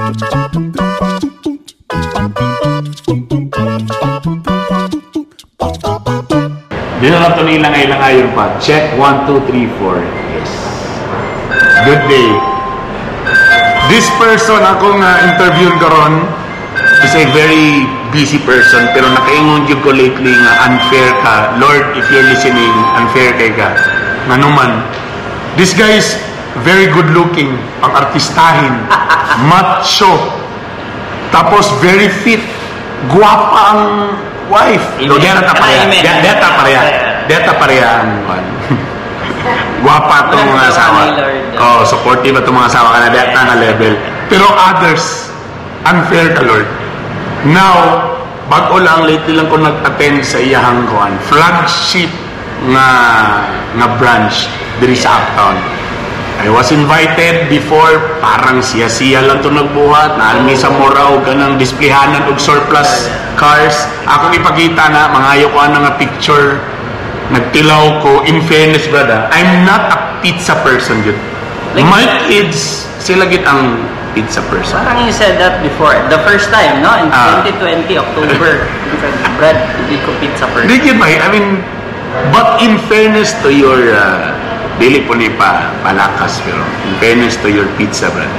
Dito lang ito nilangay-langay yun pa. Check 1, 2, 3, 4. Yes. Good day. This person akong interviewin karon is a very busy person pero nakaingon jud ko lately nga unfair ka. Lord, if you're listening, unfair kay ka. Nanuman. This guy is very good looking, ang artistahin, macho, tapos very fit, guwapa ang wife. Deta pareha ang guwapa itong mga asawa. Oh, supportive itong mga asawa ka na deta nga level. Pero others, unfair ka, Lord. Now, bago lang, lately lang ko nag-attend sa iyahang flagship nga branch diri sa Uptown. I was invited before, parang siya-siya lang ito nagbuhat, naalmi sa moraw, ganang displayhanan og surplus cars. Ako ipakita na, mangayo ko nga picture, nagtilaw ko. In fairness, brother, I'm not a pizza person, dude. My kids, sila git ang pizza person. Parang you said that before, the first time, no? In 2020, October, Brad, hindi ko pizza person. I mean, but in fairness to your dili po ni palakas, pero in fairness to your pizza, brad.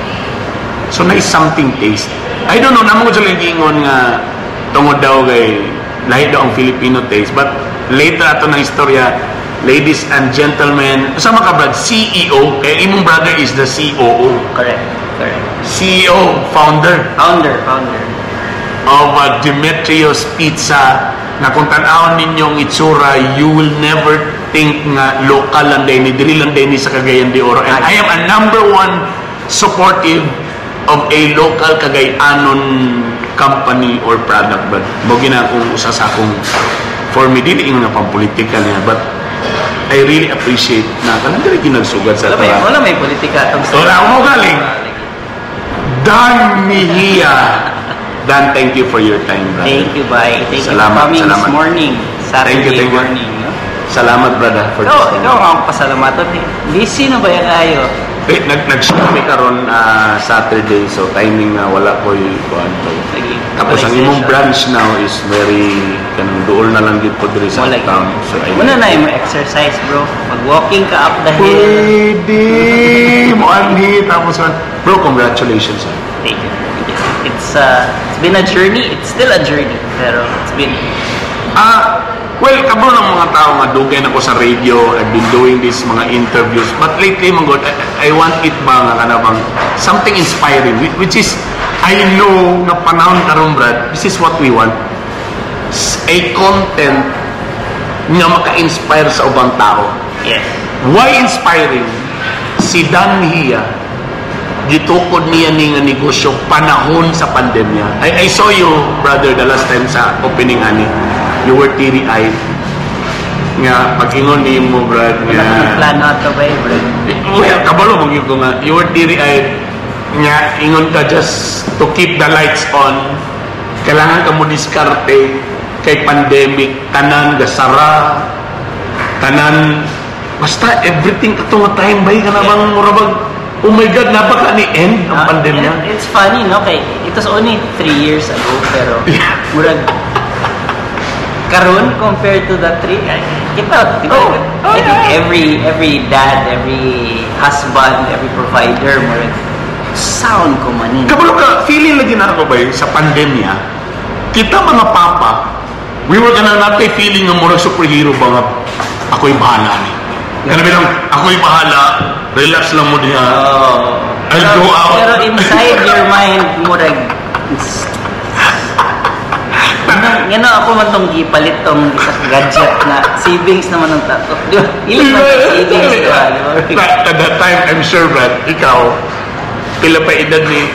So, nice something taste. I don't know, naman ko sa lingingon nga tungod daw kay lahi daw ang Filipino taste. But later ato na istorya, ladies and gentlemen, kasama ka, brad, CEO, kaya imong brother is the COO. Correct. CEO, founder of Demetrios Pizza, na kung tanawon ninyong itsura, you will never think nga local lang din, dili lang din sa Cagayan de Oro. And I am a #1 supportive of a local Cagayanon company or product. But mo gina kung usa sa akong, for me, dili nga pang-political niya, but I really appreciate na kanang dili ginagsugad sa tara. Wala may politika. Wala mo galing. Dan Mejia. Dan, thank you for your time, brother. Thank you, bye. Thank you for coming this morning. Saturday morning. No? Salamat, brother, for this time. Ikaw ang pasalamaton. Busy na ba yan kayo? Nag-shoot kami karon Saturday, so timing na wala ko yung tapos ang imong branch now is very kanang duol na lang dito diri sa town. So muna na yung exercise, bro. Mag-walking ka up the hill. Pwede mo anhi tapos bro, congratulations. Thank you. It's been a journey. It's still a journey, pero it's been well, kabro ng mga tao nga dugay na ko sa radio. I've been doing this mga interviews, but lately mga God, I want it ba nga kanabang something inspiring, which is I know na panahon karon, brad, this is what we want, a content nga maka-inspire sa ubang tao. Yes. Why inspiring? Si Dan Mejia, gitukod niya ni nga negosyo panahon sa pandemya. I saw you, brother, the last time sa opening ani. You were teary-eyed. Nga, pag-ingon ni mo, brad, nga... Plan out the way, brad. Well, kabalo mong yun ko nga. You were teary-eyed. Nga, ingon ka just to keep the lights on. Kailangan ka mo diskarte kay pandemic. Tanan, gasara. Tanan, basta everything katong time ba ka na bang murabag? Oh my God, napaka ni end ang pandemya. It's funny, no? Kay, it was only 3 years ago, pero murag... Karon compared to the 3, kita. I think every dad, every husband, every provider, sound ko manin. Kabalo ka, feeling lagi na ako ba sa pandemya, kita mga papa, we were gonna natin feeling ng murag superhero ba nga, ako'y bahala ni. Kaya bilang, ako'y bahala, relax lang mo diha. I'll go out. Pero inside your mind, murag, yan ako man itong gipalit itong gadget na savings naman ng tato. Di ba? Ilang man savings, di ba? At that time, I'm sure, Brad, ikaw, pila pa edad ni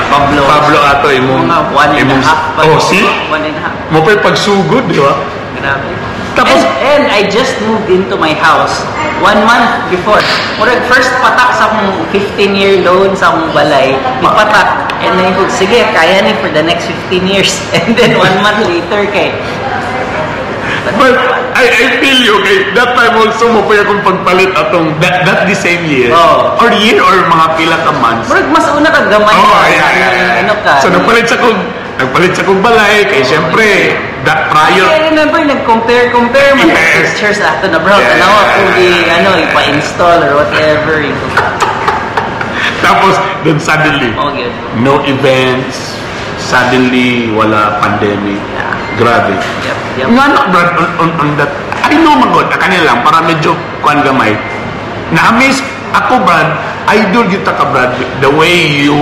Pablo ato, imong... Mga 1.5 pa. Oh, see? 1.5. Mo pa'y pagsugod, di ba? Grabe. Tapos, and I just moved into my house 1 month before. Murag first patak sa akong 15-year loan sa akong balay, ipatak. And then, sige, kaya ni for the next 15 years. And then 1 month later, kay... But I feel you, okay? That time also mo pa akong pagpalit atong that the same year. Oh. Or year or mga pila ka months. Murag mas una ka gamay. Oh, yeah. ano ka. So nagpalit sa kong balay, kaya siyempre, prior... I remember, nag-compare mo ng pictures after na bro, ipa-install or whatever. Tapos, then suddenly, no events, suddenly, wala pandemic. Yeah. Grabe. Yep. Nga na, Brad, on that, I know magod, kanila lang, para medyo kuhan gamay. Na-amaze, ako, Brad, idol yun ka, Brad, the way you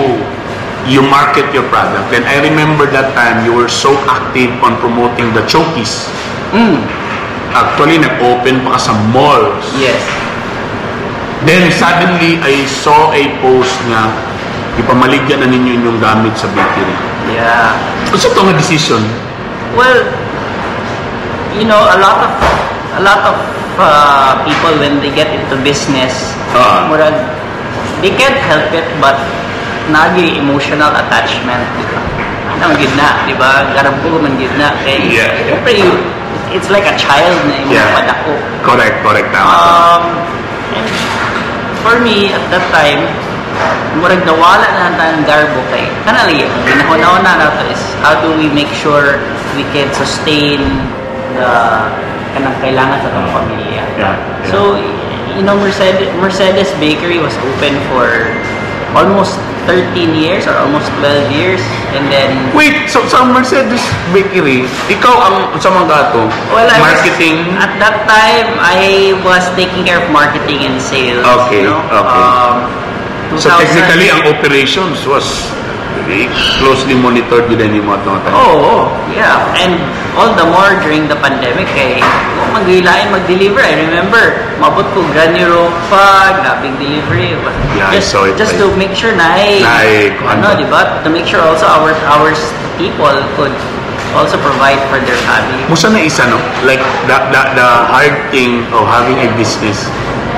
market your product. And I remember that time, you were so active on promoting the Chokis. Actually, nag-open pa ka sa malls. Yes. Then suddenly, I saw a post na ipamaligyan na ninyo yung gamit sa bakery. Yeah. What's ito nga decision? Well, a lot of people when they get into business, they can't help it but nagi emotional attachment. Ano man gid na, di ba? Garab ko man gid na. Siyempre, it's like a child na imong padako. Correct. And for me, at that time, murag nawala na ang garbo kay kanali yung ginahuna na to is how do we make sure we can sustain the kanang kailangan sa itong pamilya. So, Mercedes Bakery was open for almost 13 years or almost 12 years, and then... Wait, so sa Mercedes Bakery, ikaw ang sa mga gato, marketing? At that time, I was taking care of marketing and sales. Okay. So technically, ang operations was very closely monitored with any mo. Yeah. And all the more during the pandemic, mag-deliver. I remember, mabot ko Granero pa, grabing delivery. Just to make sure diba? To make sure also our people could also provide for their family. Musa na isa, no? Like, the hard thing of having a business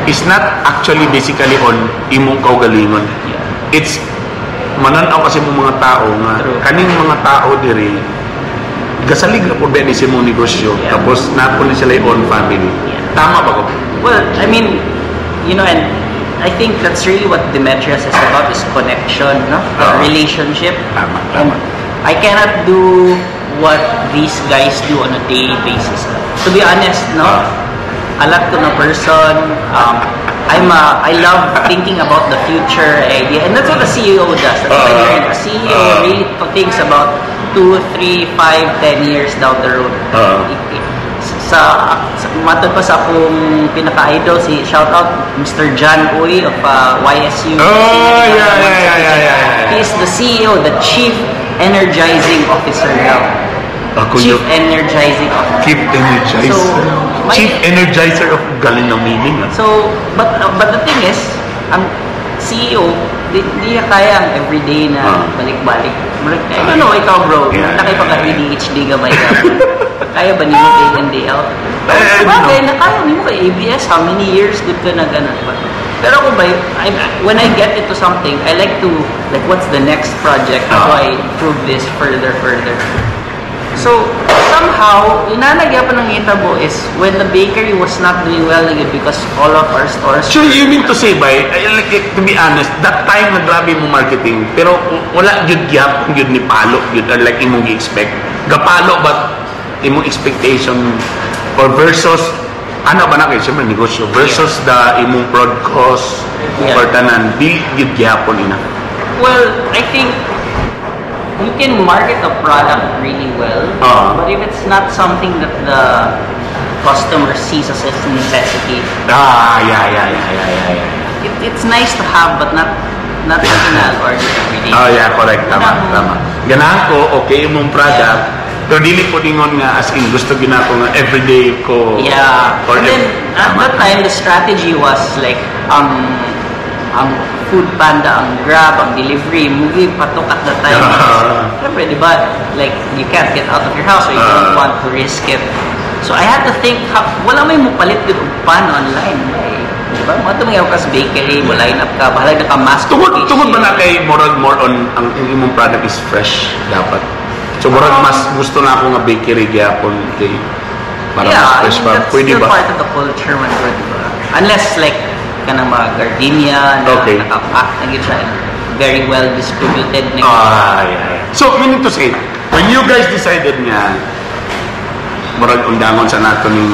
is not actually basically on imong kaugalingon. It's mananaw kasi mga tao nga kaning mga tao diri gasalig na po din si mong negosyo tapos napon sila yung own family. Tama ba ko? Well, I mean, and I think that's really what Demetrius is about, is connection, no? Relationship. Tama. I cannot do what these guys do on a daily basis. To be honest, no? I like to know person. I love thinking about the future idea, and that's what a CEO does. That's what I learned. A CEO really thinks about 2, 3, 5, 10 years down the road. Matod pa sa akong pinaka-idol, shout out Mr. John Uy of YSU. He's the CEO, the Chief Energizing Officer now. Chief Energizing Officer. Chief Energizer. Chief Energizer of galing ng meaning. So, but the thing is, ang CEO, di niya kaya ang everyday na balik-balik. I don't know, ikaw bro, nakipag-ADHD ka ba ikaw? Kaya ba niyo day in, day out? Bakit? Nakaya niyo ka ABS, how many years good ka na ganun ba? Pero ako ba, when I get into something, I like to, what's the next project? How do I improve this further? So, somehow, inanagya pa ng hitabo is when the bakery was not doing well because all of our stores... So, you mean to say, to be honest, that time na grabe mo marketing, pero wala yun gyapon yun ni palo, yun like imong i-expect. Gapalo ba imong expectation or versus, ano ba na kayo, siyempre negosyo, versus the imong prod cost or tanan, di yun gyapon ina? Well, I think you can market a product really well, but if it's not something that the customer sees as a necessity, it's nice to have, but not something na order every day. Correct. Tama. Ganahan ko, okay yung product, pero dili po ningon nga as in gusto ginako nga everyday ko. And then at that time the strategy was like ang Food Panda, ang Grab, ang delivery, mugi patok at the time. Siyempre, di ba, like, you can't get out of your house or you don't want to risk it. So, I had to think, wala may mupalit dito pan online. Di ba? Mga tumangaw ka sa bakery, mo line up ka, bahalag na ka mask. Tungod ba na kay more on ang imong product is fresh, dapat? So, mas gusto na ako nga bakery gyapon kay para mas fresh pa. Pwede ba? That's still part of the culture man, di ba? Unless, like, ka ng mga gardenia na nakapack na gitsa. very well distributed. Yeah. So, meaning to say, when you guys decided nga, murag undangon sa nato ning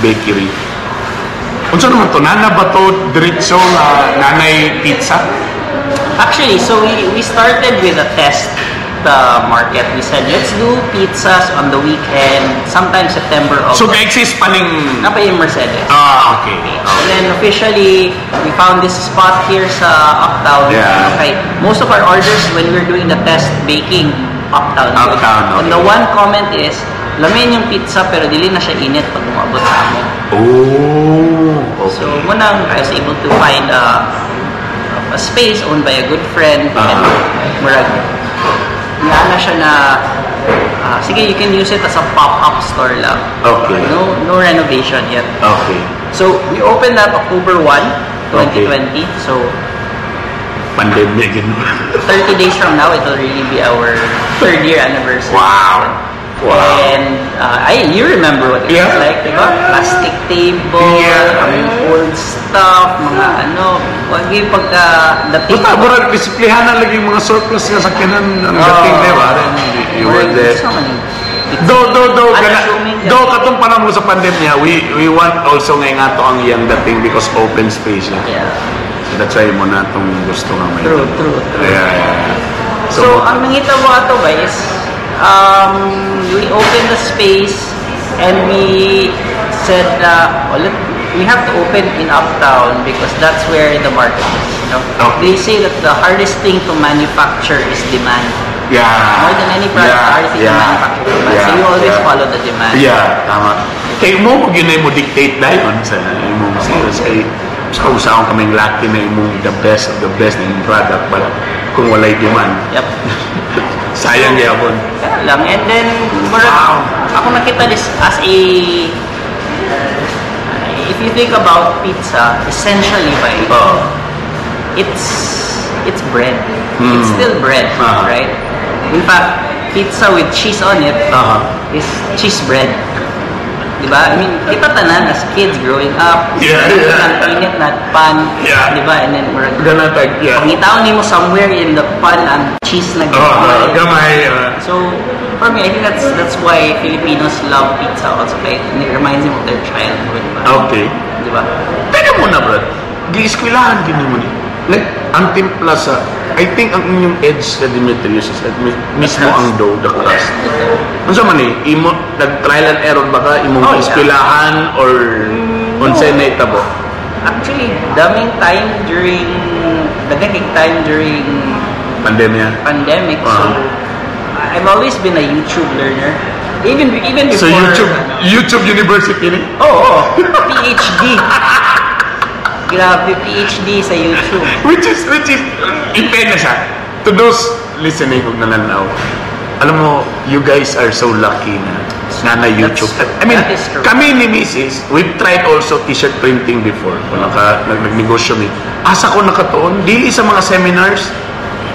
bakery, unsa naman to? Nana ba to diretso nga nanay pizza? Actually, so we started with a test market. We said, let's do pizzas on the weekend, sometime September, August. So, exist pa ning... Napa yung Mercedes. Okay. And then officially, we found this spot here sa Uptown. Yeah. Okay. Most of our orders when we're doing the test baking, Uptown. Uptown, okay. The one comment is, lamin yung pizza pero dili na siya init pag umabot sa amo. Oh, okay. So, munang I was able to find a space owned by a good friend. And murag, na siya na, sige, you can use it as a pop-up store lang. Okay. No renovation yet. Okay. So, we opened that October 1, 2020. So, pandemic, 30 days from now, it will really be our 3rd year anniversary. Wow. And you remember what it was like, diba? Plastic table, old stuff, mga wag yung pagka-dating. Basta, murag, disiplihan na lagi yung mga surplus nga sakyanan ang dating, diba? You were there. Though katong panahon mo sa pandemya, we want also ngayon nga to ang iyang dating because open space na. Yeah. So that's why mo na itong gusto nga may. True. Yeah. So ang nangita mo ato ba is, we opened the space and we said we have to open in Uptown because that's where the market is. Okay. They say that the hardest thing to manufacture is demand. Yeah. More than any product, the hardest thing to manufacture is demand. So you always follow the demand. Yeah, tama. Kaya mo yun na mo dictate dayon sa imong sales. Kaya sa usahan kaming lucky na imong the best of the best in product but kung walay demand. Yep. Sayang yapon. Kaya lang. And then, ako nakita this as a, if you think about pizza, essentially it's bread. It's still bread, right? In fact, pizza with cheese on it is cheese bread. Diba? I mean, kita tanan as kids growing up. Init na pan. Diba? And then, pangitaon mo somewhere in the pan and cheese na gamay. So, for me, I think that's why Filipinos love pizza also. Right? And it reminds them of their childhood. Okay. Diba? Teka muna, bro. Gi-eskwelahan din mo ni. Ang timpla sa, I think ang inyong edge sa Demetrius is mismo ang dough, the crust. Ano sa man nag-trial and error ba ka? Imong eskwelahan or unsay na itabo? Actually, dagang time during pandemic. So, I've always been a YouTube learner. Even before. So YouTube University ni? Oo. PhD. Grabe, PhD sa YouTube. Which is, impenda siya. To those listening kung nananaw, alam mo, you guys are so lucky na YouTube. I mean, kami ni Mrs., we've tried also t-shirt printing before. Kung nag-negosyo mi. Asa ko nakatuon, dili sa mga seminars.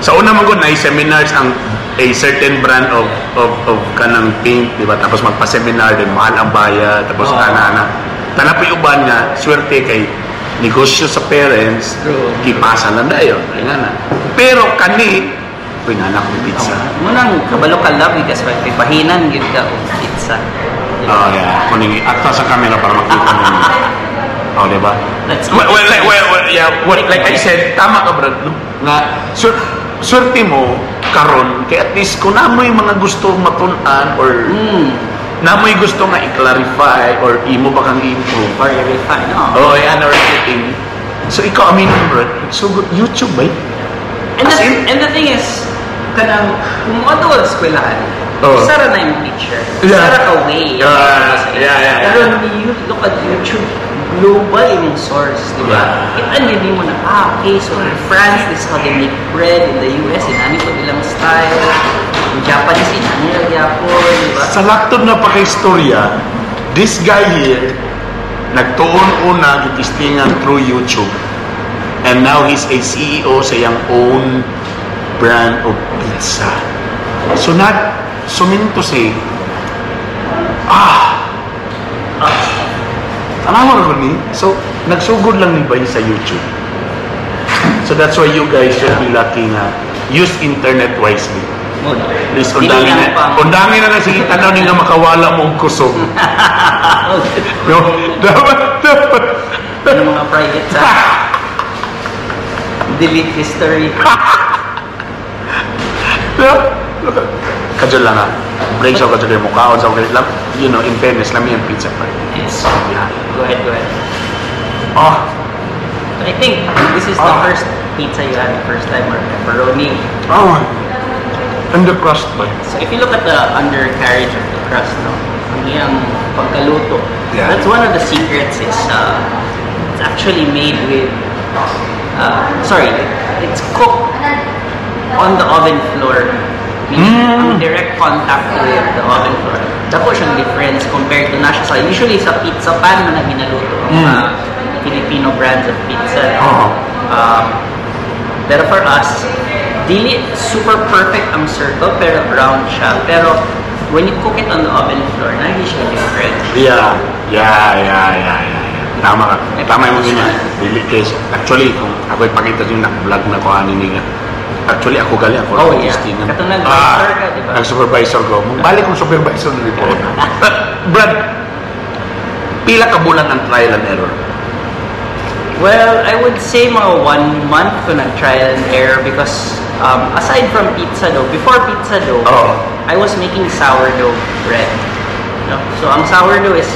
Sa una man ko, na-seminars ang a certain brand of kanang paint, di ba? Tapos magpa-seminar, din mahal ang bayad, tapos ana-ana. Tanapi uban nga, swerte kay negosyo sa parents, kipasa lang na yun. Pero kani, pinanak ng pizza. Munang kabalo ka lang, kasi pahinan yun ka o pizza. Yeah. Kuning akta sa camera para makita mo. Diba? Like I said, tama ka, bro. Nga, swerte mo, karon, kaya at least kung namoy mga gusto matunan or namoy gusto nga i-clarify or imo ba kang i-improve or i-refine or i-analyzing. So ikaw, bro, so good. YouTube ba? And the thing is, kanang kung ano ang eskwelahan, isara na yung teacher. Isara ka way. Pero when you look at YouTube, global yung source, di ba? Kita mo na, okay, so in France, this is how they make bread. In the US, inani ko ilang style. In Japanese, inani lang yapon, di ba? Sa laktod na paka-istorya, this guy here, nagtuon una, gitistingan through YouTube. And now he's a CEO sa iyang own brand of pizza. So meaning to say, tanawa ko ni. So, nagsugod lang ni Bay sa YouTube. So that's why you guys should be lucky na use internet wisely. Please, undangin na sige tanaw ni nga makawala mong kusog. No, dapat. Yung mga private sa delete history. Kadyo lang ha. Break sa kadyo kayo mukha. You know, in fairness, lami ang pizza pa. Yes. Yeah. Go ahead. Oh. I think this is the first pizza you had the first time, or pepperoni. Oh. And the crust ba? So if you look at the undercarriage of the crust, no, ang pagkaluto, that's one of the secrets. It's actually made with, it's cooked on the oven floor. Meaning, direct contact with the oven floor. Tapos siyang difference compared to nasa usually sa pizza pan mo na ginaluto ang Filipino brands of pizza. Pero for us, dili super perfect ang circle pero round siya. Pero when you cook it on the oven floor, hindi siya different. Yeah. Tama ka. Tama yung ganyan. Dili case. Actually, kung ako ipakita yung vlog na ko ani niya. Actually, ako gali ako. Oh, yeah. Katong nag-supervisor ka, di ba? Nag-supervisor ko. Balik kong supervisor na rin. Brad, pila ka bulan ang trial and error? Well, I would say mga 1 month ko nag-trial and error because aside from pizza dough, before pizza dough, I was making sourdough bread. No? So, ang sourdough is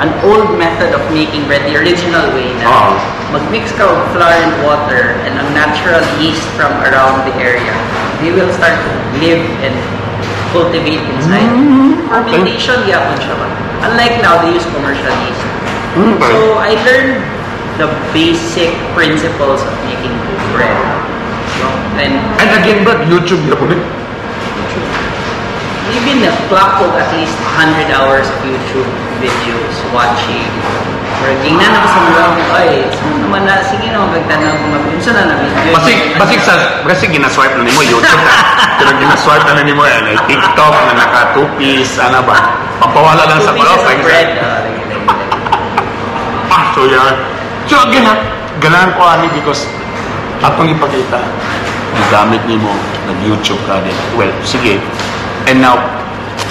an old method of making bread, the original way na mag-mix ka of flour and water and ang natural yeast from around the area. They will start to live and cultivate inside. Fermentation, yapon siya ba? Unlike now, they use commercial yeast. So, I learned the basic principles of making bread. And again, Brad, YouTube yapon eh? You've been clock at least 100 hours of YouTube videos, watching. Or tingnan ako sa mga naman na, sige na, magtanong kung mag-unsa na video. Basig ginaswipe na nimo YouTube na. Pero ginaswipe na nimo yan. TikTok na naka 2-piece, ano ba? Pampawala lang sa palo. 2 pieces of bread. So yan. So again ha, ganahan ko ani because atong ipakita. Nagamit nimo, nag-YouTube ka din. Well, sige. And now,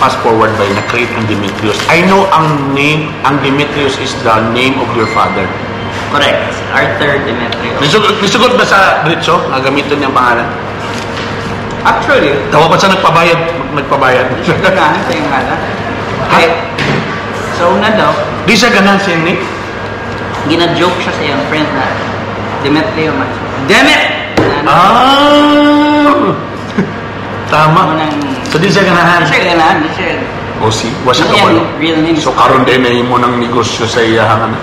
fast forward by na-create ang Demetrius. I know ang Demetrius is the name of your father. Correct. Arthur Demetrius. Nisugot ba sa Britso? Nagamitin niyang pangalan? Actually, tawa ba sa nagpabayad? Siya ganahan sa yung ngalan. Okay. So, una daw. Di siya ganahan sa yung name? Gina-joke siya sa yung friend na Demetrio man. Demet! Tama. So di siya ganahan? Siya ganahan. O si, wasa ka ba? Real name. So karon din na mo ng negosyo sa iyahan.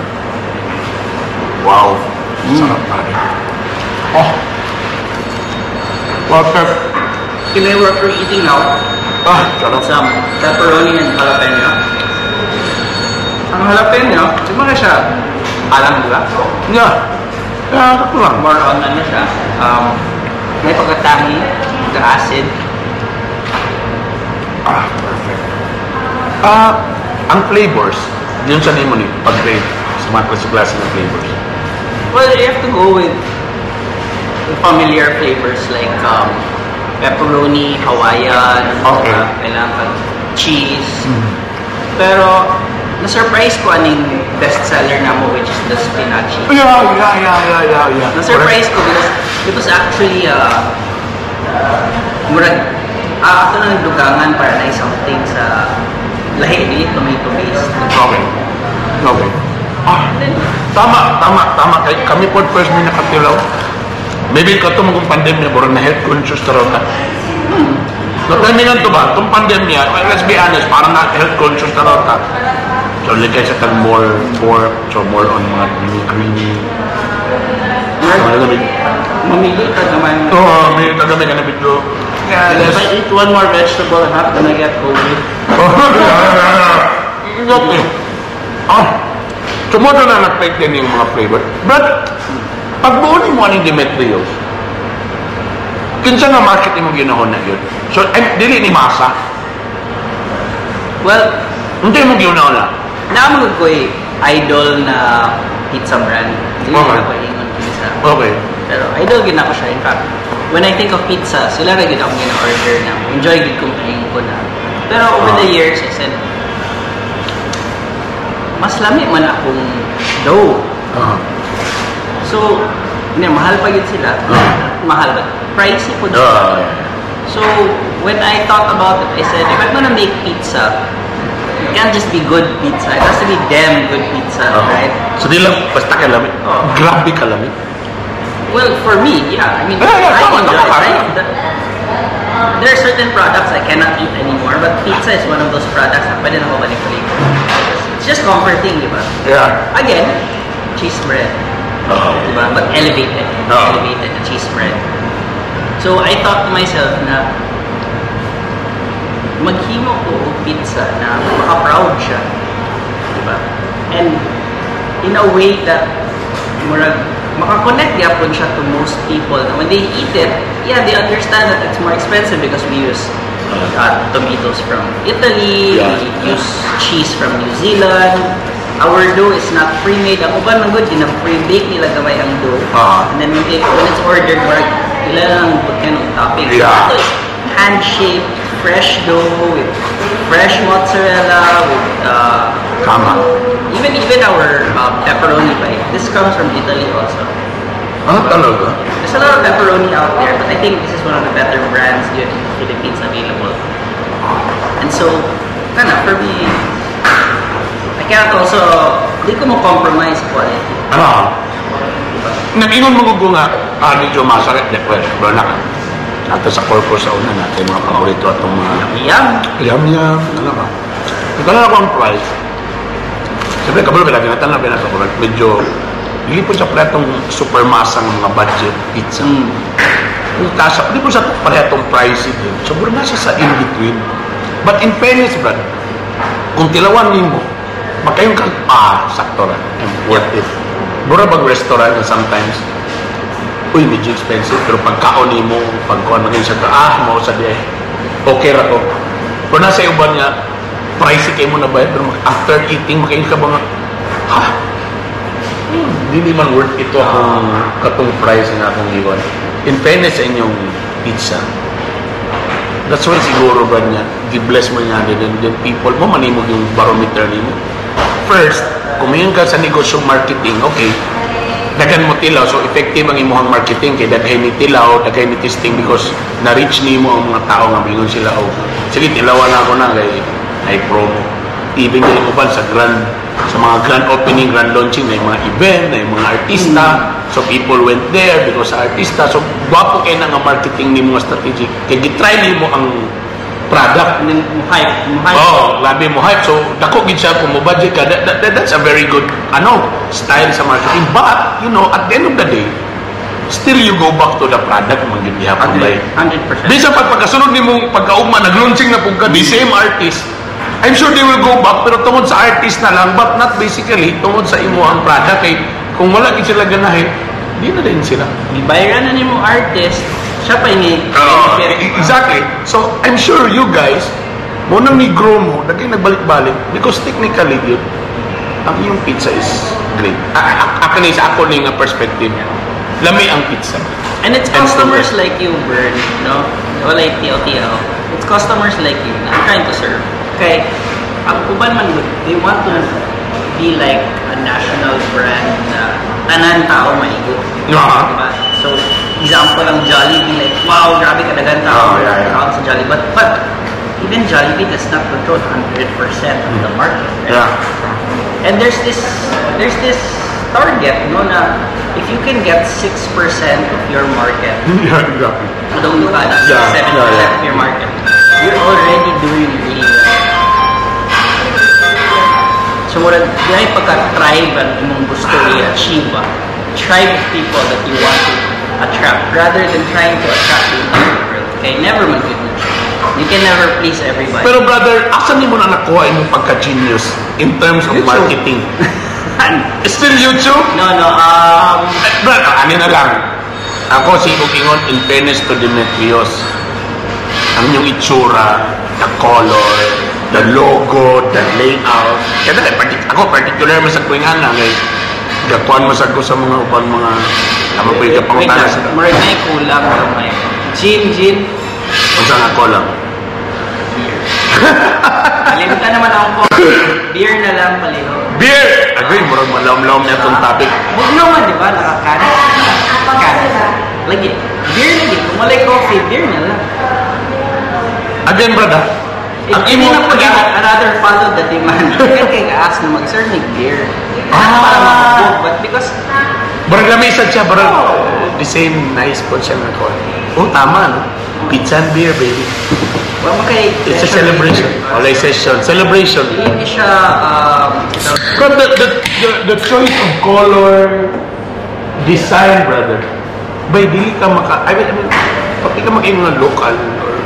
Wow. Sarap pa rin. Perfect. Can I work for eating now? Sarap. Some pepperoni and jalapeno. Ang jalapeno, siguro siya alam, di ba? Yeah. Ako lang. More on ano siya. May pagkatangi, the-acid. Perfect. Ang flavors, yun sa name mo ni pag-grade sa mga klase ng flavors. Well, you have to go with familiar flavors like pepperoni, Hawaiian, kailangan cheese. Pero, na-surprise ko aning bestseller na mo, which is the spinachi. Yeah. Na-surprise ko because it was actually ako na nagdugangan para na something sa lahi ni tomato based. Okay. Tama. Kami po first may nakatilaw. Maybe ito mong pandemya, burang na health conscious na rin. Nagkamingan to ba? Itong pandemya, let's be honest, parang na health conscious na rin. So, ligay sa tag more pork, so more on mga creamy. Mamili ka naman. Mamili ka naman na video. If I eat one more vegetable, I'm not gonna get COVID. Sumunod na nag-take din yung mga flavor. But, pag buunin mo ang Demetrius, kinsa nga market mo ginahon na yun? So, dili ni masa? Well, hindi mo ginahon na? Naamagod ko idol na pizza brand. Hindi mo ko ingon pizza. Okay. Pero idol gid ako siya. In fact, when I think of pizza, sila ra gid ako gina-order na. Enjoy gid kong kain ko na. Pero over the years, I said, mas lami man akong dough. So, mahal pa yun sila. Mahal ba? Pricey po sila. So, when I thought about it, I said, if I'm gonna make pizza, it can't just be good pizza. It has to be damn good pizza, right? So, di lang, basta kalami. Grabe kalami. Well, for me, yeah. I mean, I enjoy it. There are certain products I cannot eat anymore, but pizza is one of those products na pwede na ko balik-balik. It's just comforting, di ba? Yeah. Again, cheese bread. Diba? But elevated. Elevated the cheese bread. So I thought to myself na maghimo ko og pizza na maka-proud siya. Diba? And in a way that maka-connect yapon siya to most people. When they eat it, yeah, they understand that it's more expensive because we use tomatoes from Italy, we use cheese from New Zealand. Our dough is not pre-made. Ang uban ng good, pre-bake nila gamay ang dough. And then when it's ordered, ila lang pagkan ng topping. So ito is hand-shaped, fresh dough with fresh mozzarella, with even our pepperoni bite. This comes from Italy also. Talaga? There's a lot of pepperoni out there, but I think this is one of the better brands here in the Philippines available. And so, for me, I can't also, di ko mo compromise quality. Nag-ingon mo ko nga, medyo masakit, well, na ka. Ato sa corpus sa una natin, mga paborito atong mga... Yum, ano ba? Nagkala ako ang price. Siyempre, kabalo ka lagi natin na pinatakulat. Medyo, hindi po sa platong super masang mga budget pizza. Hindi po sa paretong pricey din. Sobrang nasa sa in-between. But in fairness, Brad, kung tilawan mo, makayong kang, sakto na, and worth it. Mura bag restaurant na sometimes, medyo expensive, pero pagkaon mo, pagkuhan maging sa mo sa di, okay ra ko. Pero nasa iban nga, pricey kayo mo na ba, pero after eating, makayong ka ba nga, hindi naman worth ito akong katong price na akong iwan. In fairness sa inyong pizza, that's why siguro ba niya, di-bless mo niya din, and then people mo, manimog yung barometer mo. First, kung mayon ka sa negosyo marketing, okay, daghan mo tilaw, so effective ang imuhang marketing, kaya daghan ni tilaw, daghan ni testing, because na-reach ni mo ang mga tao nga mingon sila, sige, tilawan ako na, kay promo. Even yung uban sa mga grand opening, grand launching, na yung mga event, na yung mga artista, so people went there because sa artista, so guwapo kayo na nga marketing ni mga strategic, kaya gitry ni mo ang product. And then hype. Labi mo hype. So, dako gid siya kung mo budget ka. That's a very good style sa marketing. But, at the end of the day, still you go back to the product man gid gihapon bay. 100%. Bisa pagkasunod nimo pagkaugma nag-launching na pugka the same artist. I'm sure they will go back pero tungod sa artist na lang, but not basically tungod sa imo ang product kay kung wala gid sila ganahin, di na din sila. Gibayaran na nimo artist, siya pa ini. Exactly. So, I'm sure you guys, mo nang ni-grow mo, dagay nagbalik-balik because technically, yun, ang iyong pizza is great. Ako ni nga perspective, lami ang pizza. And it's customers like you, Bern, no? Wala yung TLTL. It's customers like you na I'm trying to serve. Okay? Ang uban man, they want to be like a national brand na tanan tao maigot. Diba? So, example ang Jollibee, like, wow, grabe kadagan tao sa Jollibee. But even Jollibee does not control 100% of the market. Right? Yeah. And there's this target, na if you can get 6% of your market, don't look at 7% of your market, you're already doing really well. So, dahil pagka-tribe ang imong gusto i-achieve, tribe of people that you want to attract rather than trying to attract the entire world. Okay, never mag-good. You can never please everybody. Pero brother, asan mo na nakuha yung pagka-genius in terms of YouTube. Marketing? Still YouTube? No. Brother, ano na lang. Ako si Ukingon, in fairness to Demetrius, ang yung itsura, the color, the logo, the layout. Kaya ako particular mo sa kuwingan na, Gakuan masag ko sa mga ubang mga naman po yung kapangutana sa Marag na kulang may gin. Kung saan ako lang. Beer. Kalimutan naman ako po. Beer na lang paliho. Beer! Agree, murag malawm-lawm na itong topic. Huwag naman, di ba? Nakakanin. Lagi. Beer lagi. Kung walay coffee, beer na lang. Again, brother. Ang imo na po another follow the demand. Kaya kaya ask na mag-serve ng beer. Para makapog. But because... Barang lamisad siya, barang the same nice po siya nga ko. Oh, tama, no? Pizza and beer, baby. Well, okay. It's a celebration. Walay session. Celebration. Hindi siya... But the choice of color, design, brother. Bay, dili ka I mean, pati ka maging mga local or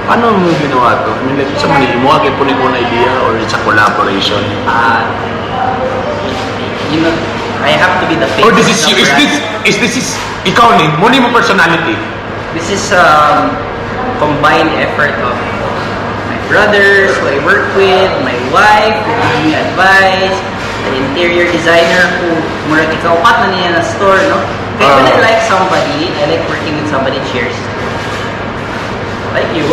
paano mo ginawa to? I mean, like, sa Manila mo, agad po na idea or it's a collaboration? You know, I have to be the face. Or this is you, is this ikaw ni, mo ni mo personality? This is combined effort of my brothers who I work with, my wife who gives me advice, the interior designer who murag ikaw pat na niya na store, no? Kaya when I like somebody, I like working with somebody. Cheers. Like you.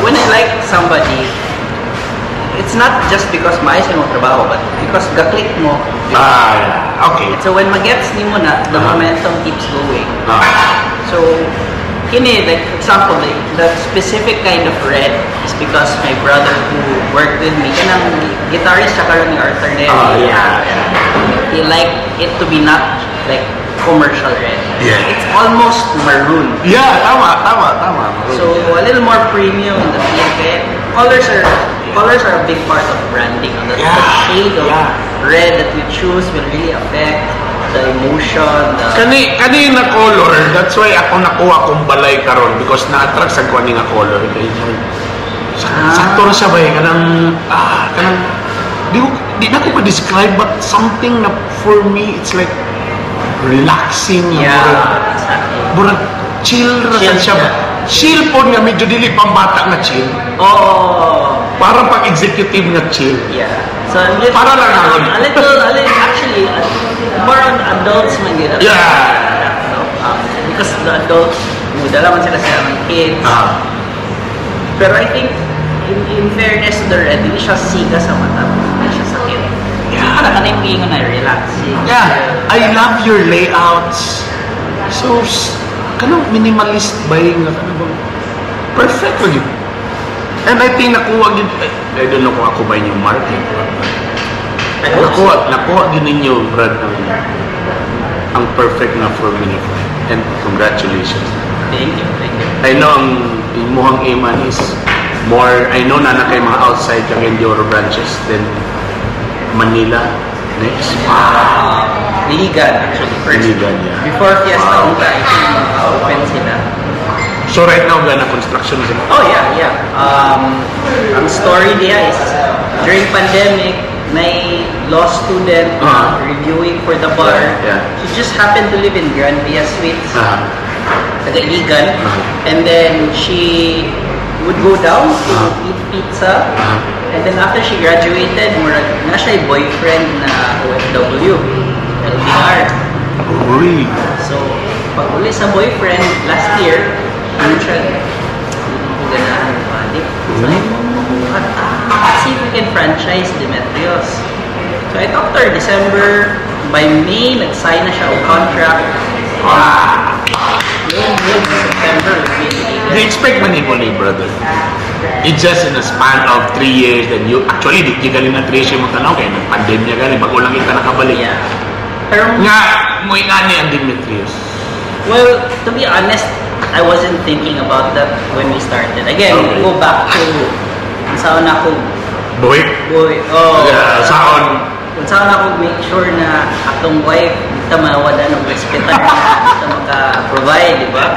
When I like somebody, it's not just because maayos mo trabaho, but because gaklik mo. Okay. So when magets ni mo na, the momentum keeps going. So, kini, like, example, like, the specific kind of red is because my brother who worked with me, kanang guitarist siya karon ni Arthur Nelly. He liked it to be not like commercial red. Yeah. It's almost maroon. Yeah, tama. Maroon. So a little more premium in the feel. Kaya colors are a big part of branding. The shade of red that we choose will really affect the emotion. Kani na color, that's why ako nakuha kong balay karon because na-attract sa kani nga color. Sakto na siya ba eh, kanang di na ko describe but something na for me it's like relaxing. Burag chill ra siya. Chill po nga medyo dili pambata nga chill. Parang pag executive nga chill. So para lang naman. A little actually more on adults man yun. Because the adults dala man sila sa mga kids. Pero I think in fairness to the red, hindi siya siga sa mata. Hindi siya sakit. So kanang na relaxing. I love your layouts. So kanang minimalist buying nga kanang perfect for you. And I think nakuha din, I don't know kung ako ba yung market. Nakuha din ninyo, Brad, ang perfect na formula. And congratulations. Thank you. I know ang imuhang iman is more, I know na kayo mga outside kang Enduro branches than Manila next. Ligan, actually, first. Ligan, yeah. Before Fiesta, I think open sila. So right now, gana construction sila? Oh, yeah. Ang story niya is, during pandemic, may law student reviewing for the bar. She just happened to live in Grand Via Suites, taga-Iligan. And then she would go down to eat pizza. And then after she graduated, na siya boyfriend na OFW, LDR. Really? So, pag uli sa boyfriend, last year, siya, ganahan yung balik. See if we can franchise Demetrios. So I talked to her December. By May, nag-sign na siya o contract. September, they expect money mo ni brother. It's just in a span of 3 years that you, actually, di galing na 3 years yung magtanaw kaya nag-pandemya galing, bago lang kita nakabalik. Pero nga, mo ingani ang Demetrios. Well, to be honest, I wasn't thinking about that when we started. Again, go back to saan ako Boy? Saan? Kung saan ako make sure na atong wife ito mawala ng hospital ito maka-provide, di ba?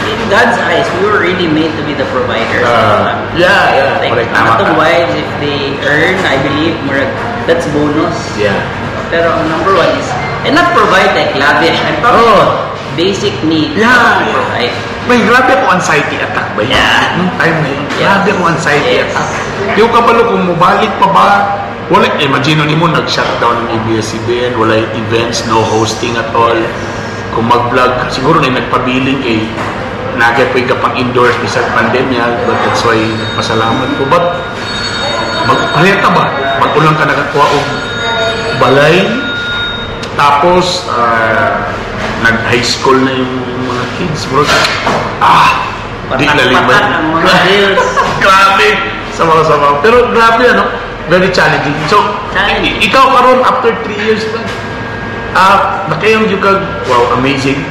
In God's eyes, we were really made to be the providers. Like, atong wives, if they earn, I believe, that's bonus. Pero ang number one is, and not provide like lavish. I'm talking about basic needs to provide. May grabe ako anxiety attack ba yun? Yeah. Nung time na yun, Yes. grabe ako anxiety Yes. attack. Di ko kabalo kung mabalik pa ba. Wala, imagine ni mo, nag-shutdown ng ABS-CBN, wala events, no hosting at all. Kung mag-vlog, siguro na nagpabiling kay nagay ka pang indoors bisag pandemya, but that's why pasalamat ko. But, magpareta ba? Mag-ulang ka nakakuha o balay, tapos, nag-high school na yung mga kids, bro. Di laliman. Patak ang mga bills. Grabe. Sama-sama. Pero grabe, very challenging. So, Challenging. ikaw karon after 3 years ba? Nakayang yung wow, amazing.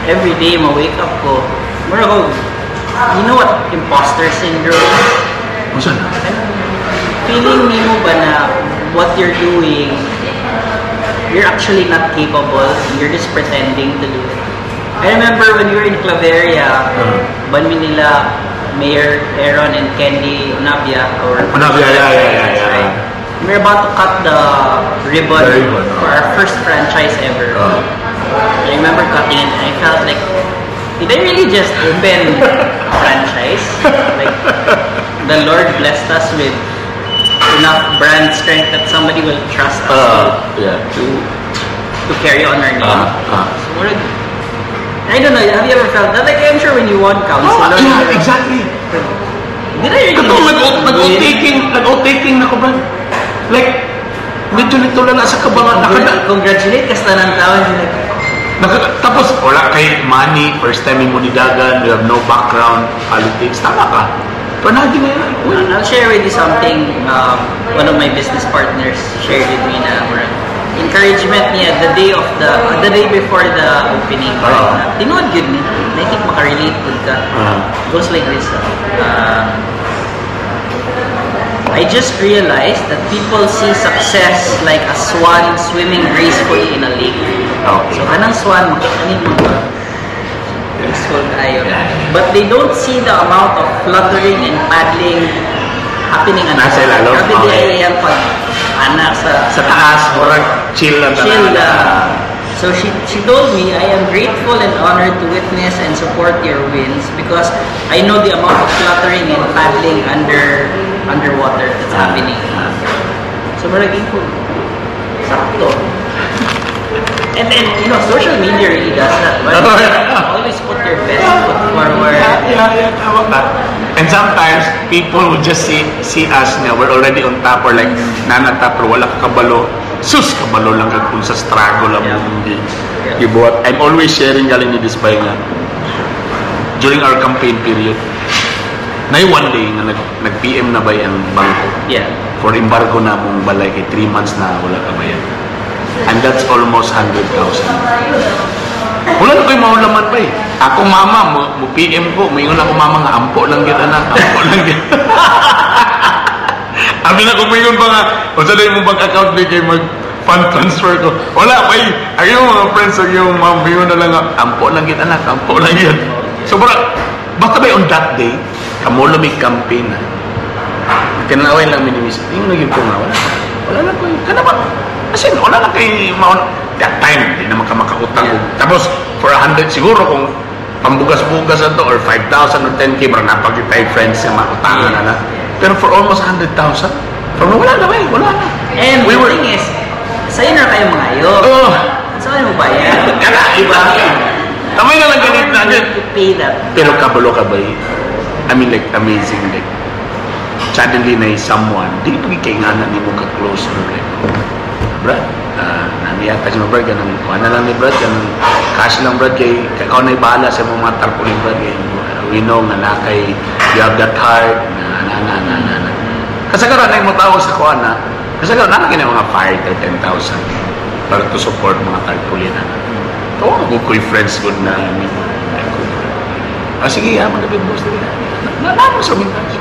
Every day, ma-wake up ko. Mura ko, you know what imposter syndrome? Masa na? Feeling mo ba na what you're doing, you're actually not capable, you're just pretending to do it. I remember when we were in Claveria, banmi nila Mayor Aaron and Candy Onabia, Yeah. right? We're about to cut the ribbon for our first franchise ever. I remember cutting it and I felt like, did I really just open a franchise? Like, the Lord blessed us with enough brand strength that somebody will trust us to carry on our name. So, I don't know, have you ever felt that? Like, I'm sure when you won council. Yeah, exactly. Did I really nag-o-taking na ko ba? Like, medyo nagtulala sa kabangan. Congratulate ka sa tanang taon. Tapos, wala kay money, first time mo nidagan, you have no background, politics, tama ka. Panagi na yan. I'll share with you something one of my business partners shared with me na encouragement niya the day before the opening. Tinood yun niya. I think makarelate good ka. Goes like this. I just realized that people see success like a swan swimming gracefully in a lake. Okay. So kanang swan, makikanin mo ba? Graceful kayo. But they don't see the amount of fluttering and paddling happening on nasa ilalo. Grabe di ay yan pag anak sa taas, orang chill lang. So she told me, I am grateful and honored to witness and support your wins because I know the amount of fluttering and paddling underwater that's happening. So maraging ko, sakto. And then, social media really does that. But always put your best foot forward. Yeah, tama ka. And sometimes, people will just see us na we're already on top or like, nanatap or wala ka kabalo. Sus, kabalo lang kung sa struggle lang mong gibuhat. I'm always sharing galing ni Dispay nga. During our campaign period, na one day nga nag-PM na ba ang bangko? Yeah. For embargo na mong balay kay 3 months na wala ka ba yan? And that's almost 100,000. Wala na kayo maulaman pa eh. Ako mama, mo PM ko, mayroon ako mama nga, ampo lang kita na, ampo lang kita. Abi na kung mayroon pa nga, kung sa mo bank account di kayo mag-fund transfer ko. Wala pa eh. Ang yung mga friends, ang yung mama, mayroon na lang, ampo lang kita na, ampo lang yan. So baka ba on that day, kamulo may campaign na. Kinalawin lang minimis. Yung naging ko nga, wala na ko eh. Kana ba? Kasi wala na kayo that time, hindi naman ka makautang. Tapos, for 100 siguro kung pambugas-bugas na to or 5,000 or 10K, marang napagitay friends na makutangan na. Pero for almost 100,000, wala na wala na. And the thing is, sa'yo na kayo mga ayo. Saan mo ba yan? Kaya, iba. Tamay na lang ganit na. To pay that. Pero kabalo ka ba I mean like, amazing. Like, suddenly na someone, di pagkikainganan ni mo ka-close or like, Brad, naniyata si Brad, ganun, kuha na lang ni Brad, ganun, cash lang Brad, kay ikaw na'y bahala sa mga tarpaulin Brad, kay we know nga na kay you have that heart, na. Kasagaran na yung mo tawag sa kuha na, kasagaran na lang mga 5 or 10,000 para to support mga tarpaulin na. Ito, good ko yung friends good na, sige, magabit mo sila. Nalaman sa mintas.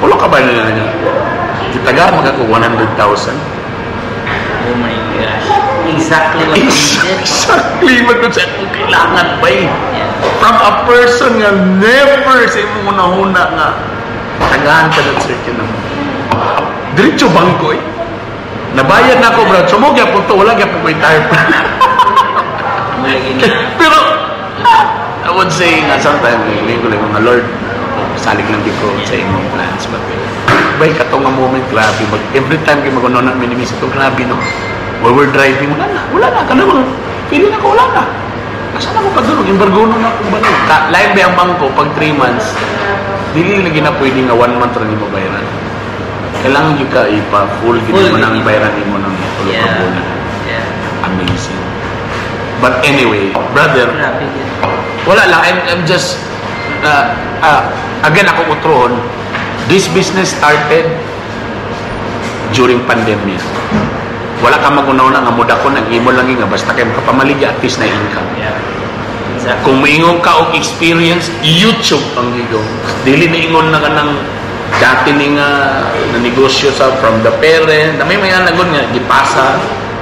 Wala ka ba na niya? Kitaga, magkako 100,000. Oh my gosh. Exactly what you needed. Exactly what you said. Kailangan ba eh? Yeah. From a person nga never sa imong una-una nga tagahan ka ng circuit na mo. Diretso bangko eh. Nabayad na ako, Brad. Sumog yan po ito. Wala yan po may tire pa. Pero, saying nga sometimes, ngayon ko lang mga Lord, salig lang ko sa imong plans. But, bay, katong nga moment, grabe. Every time kayo mag-uno na minimis ito, grabe, no? While we're driving, wala na. Ka naman, feeling ako, wala na. Saan ako padulog? Yung bargono na akong balay. Lain ba ang bangko, pag 3 months, hindi lagi na pwede nga 1 month rin yung bayaran. Kailangan yung ka ipa-full, hindi mo nang bayaran mo ng tulog na bulan. Amazing. But anyway, brother, wala lang. I'm just, again, ako utroon, this business started during pandemic. Wala ka magunaw na nga muda ko, nag-imo lang nga, basta kayo makapamaligya at least na income. Yeah. Exactly. Kung maingong ka o experience, YouTube ang gigong. Dili na ingon na ka ng dati ni nga na negosyo sa from the parent. May nagon nga, gipasa,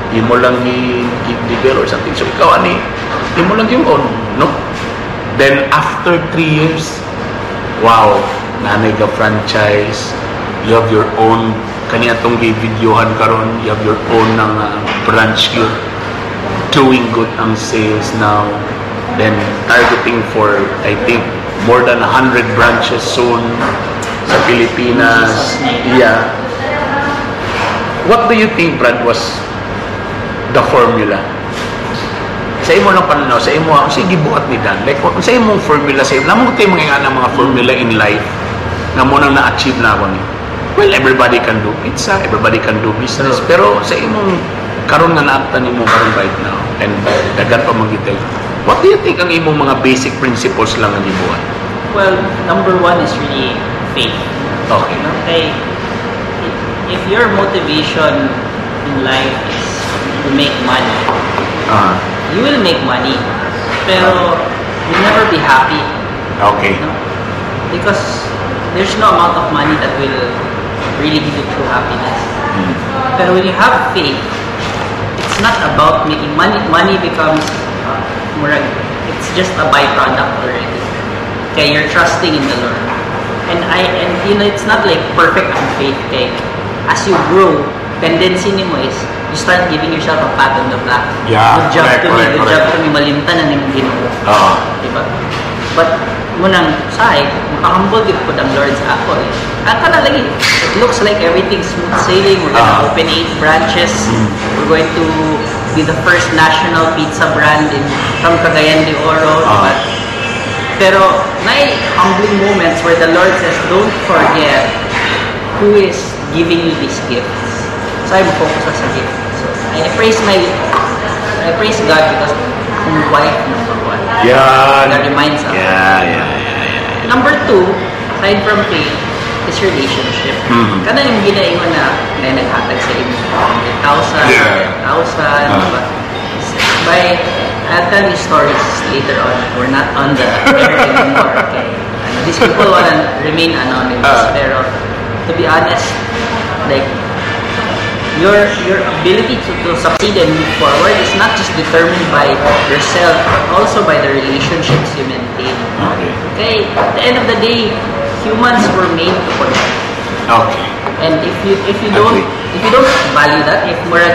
imo lang i-deliver or something. So ikaw, imo lang yung own, no? Then after 3 years, wow, nanay ka franchise, you have your own, kanya itong videohan karon, you have your own ng branch yun, doing good ang sales now, then targeting for, I think, more than 100 branches soon sa Pilipinas. Yeah. What do you think, Brad, was the formula? Sa imo lang pananaw, sa imo, sige buhat ni Dan. Like, sa imong formula, sa imo, naman ko tayo mga formula in life na mo nang na-achieve na ako ni. Well, everybody can do pizza, everybody can do business, pero sa imong karon nga naabtan nimo karon right now, and dagan pa magitel. What do you think ang imong mga basic principles lang ang gibuhat? Well, number 1 is really faith. Okay. Okay. If your motivation in life is to make money, you will make money, pero you'll never be happy. Okay. You know? Because there's no amount of money that will really give you true happiness. But when you have faith, it's not about making money. Money becomes it's just a byproduct already. Okay, you're trusting in the Lord, and you know, it's not like perfect ang faith. Okay, as you grow, tendency nimo is you start giving yourself a pat on the back. Yeah, good job to me. Good job to me. Malimtan na nimo Ginoo. Diba? But munang side, makahumble din po ng Lord sa ako eh. Akala lagi, it looks like everything's smooth sailing. We're gonna open 8 branches. We're going to be the first national pizza brand from Cagayan de Oro. Pero may humbling moments where the Lord says, don't forget who is giving you these gifts. So I'm focused sa gift. So I praise God because kung wife number 1. Yeah. That reminds us. Yeah. Number 2, aside from faith, is relationship. Kana yung ginaingon na may naghatag sa inyo 100,000, 10,000, but I'll tell you stories later on. We're not on the air anymore, okay? These people wanna remain anonymous, pero to be honest, like, your ability to succeed and move forward is not just determined by yourself, but also by the relationships you maintain. Okay? At the end of the day, humans were made to connect. Okay. And if you don't value that, if murag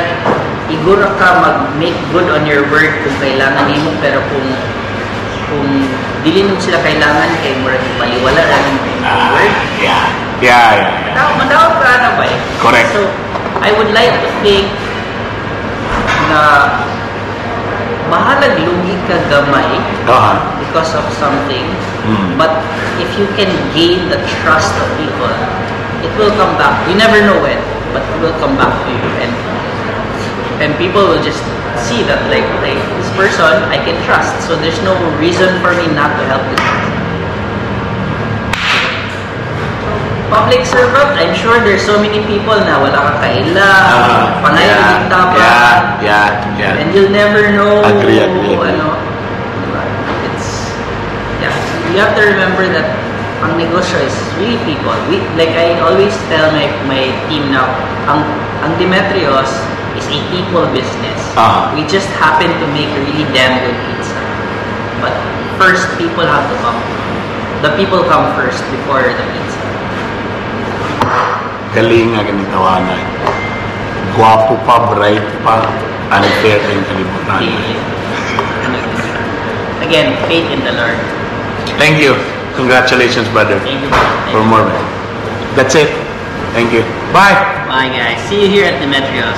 iguro ka mag-make good on your word kung kailangan nimo, pero kung dili mo sila kailangan kay murag baliwala ra mo yung word. Yeah. Madawat ka na ba eh? Correct. So, I would like to think na bahalag lugi ka gamay because of something, but if you can gain the trust of people, it will come back. You never know when, but it will come back to you, and people will just see that like this person I can trust, so there's no reason for me not to help this person. Public servant, I'm sure there's so many people na wala kang kaila, pangayon tapa. Yeah. And you'll never know. Agree. You have to remember that ang negosyo is really people. Like I always tell my team now, ang Demetrios is a people business. We just happen to make really damn good pizza. But first, people have to come. The people come first before the pizza. Galing nga ganitawanan. Gwapo pa, bright pa, unfair din kalibutan. Again, faith in the Lord. Thank you. Congratulations, brother. Thank you, brother. Thank For you. more, man. That's it. Thank you. Bye. Bye, guys. See you here at Demetrios.